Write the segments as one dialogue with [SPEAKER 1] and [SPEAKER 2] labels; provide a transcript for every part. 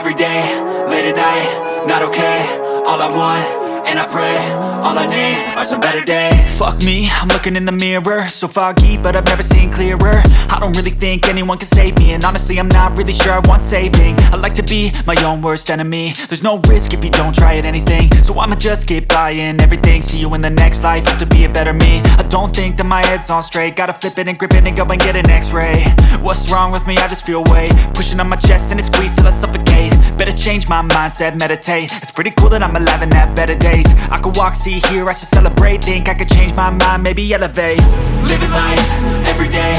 [SPEAKER 1] every day, late at night, not okay. All I want, and I pray, all I need are some better days. Fuck me, I'm looking in the mirror, so foggy, but I've never seen clearer. I don't really think anyone can save me, and honestly I'm not really sure I want saving. I like to be my own worst enemy. There's no risk if you don't try at anything, so I'ma just keep buying everything. See you in the next life, have to be a better me. I don't think that my head's on straight, gotta flip it and grip it and go and get an x-ray. What's wrong with me? I just feel weight pushing on my chest and it squeezes till I suffocate. Better change my mindset, meditate. It's pretty cool that I'm alive and have better days. I could walk, see, hear, I should celebrate. Think I could change my mind, maybe elevate. Living life, every day,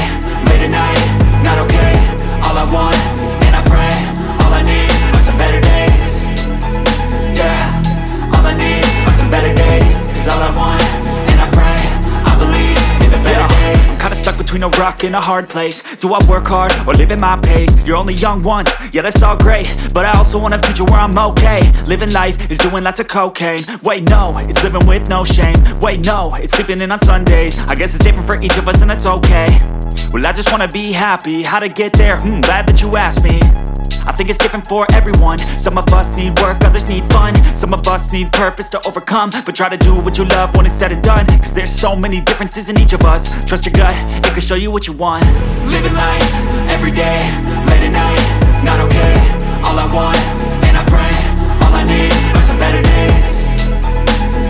[SPEAKER 1] late at night, not okay. All I want, and I pray, all I need are some better days. Yeah, all I need are some better days. Cause all I want, and I pray, I believe in the better days. I'm kinda stuck between a rock and a hard place. Do I work hard or live at my pace? You're only young once, yeah that's all great, but I also want a future where I'm okay. Living life is doing lots of cocaine. Wait no, it's living with no shame. Wait no, it's sleeping in on Sundays. I guess it's different for each of us and that's okay. Well I just wanna be happy, how to get there? Glad that you asked me. I think it's different for everyone. Some of us need work, others need fun. Some of us need purpose to overcome. But try to do what you love when it's said and done. Cause there's so many differences in each of us. Trust your gut, it can show you what you want. Living life, every day, late at night, not okay. All I want, and I pray, all I need are some better days.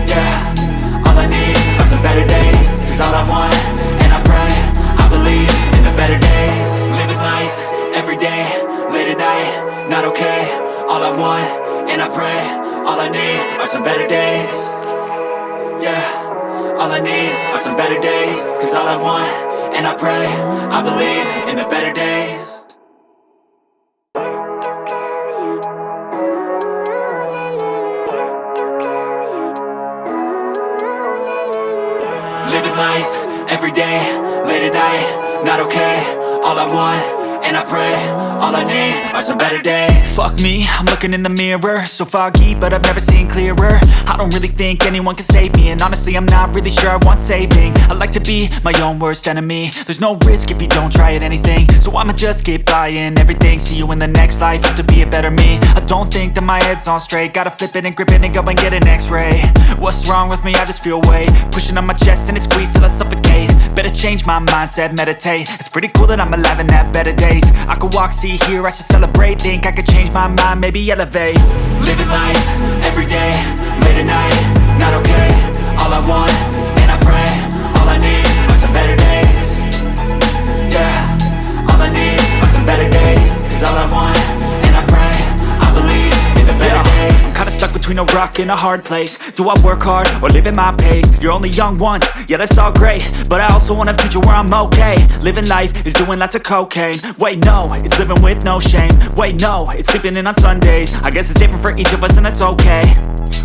[SPEAKER 1] Yeah, all I need are some better days. Cause all I want, and I pray, I believe in the better days. Living life, every day, late at night, not okay. All I want, and I pray, all I need are some better days. Yeah, all I need are some better days. Cause all I want, and I pray, I believe in the better days. Living life, every day, late at night, not okay. All I want, and I pray, all I need are some better days. Fuck me, I'm looking in the mirror, so foggy, but I've never seen clearer. I don't really think anyone can save me, and honestly I'm not really sure I want saving. I like to be my own worst enemy. There's no risk if you don't try at anything, so I'ma just keep buying everything. See you in the next life, have to be a better me. I don't think that my head's on straight, gotta flip it and grip it and go and get an x-ray. What's wrong with me? I just feel weight pushing on my chest and it squeezes till I suffocate. Better change my mindset, meditate. It's pretty cool that I'm alive and have better days. I could walk, see, hear, I should celebrate. Think I could change my mind, maybe elevate. Living life, every day, late at night, not okay. All I want, and I pray, all I need are some better days. Yeah, all I need are some better days. Cause all I want, and I pray, I believe in the better days. I'm kinda stuck between a rock and a hard place. Do I work hard or live at my pace? You're only young once, yeah that's all great, but I also want a future where I'm okay. Living life is doing lots of cocaine. Wait no, it's living with no shame. Wait no, it's sleeping in on Sundays. I guess it's different for each of us and that's okay.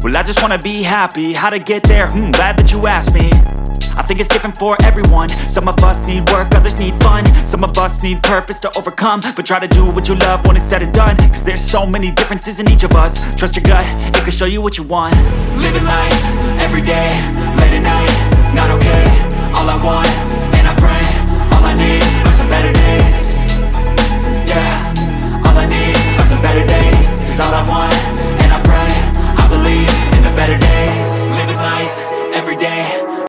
[SPEAKER 1] Well I just wanna be happy, how to get there? Glad that you asked me. I think it's different for everyone. Some of us need work, others need fun. Some of us need purpose to overcome. But try to do what you love when it's said and done. Cause there's so many differences in each of us. Trust your gut, it can show you what you want. Living life, every day,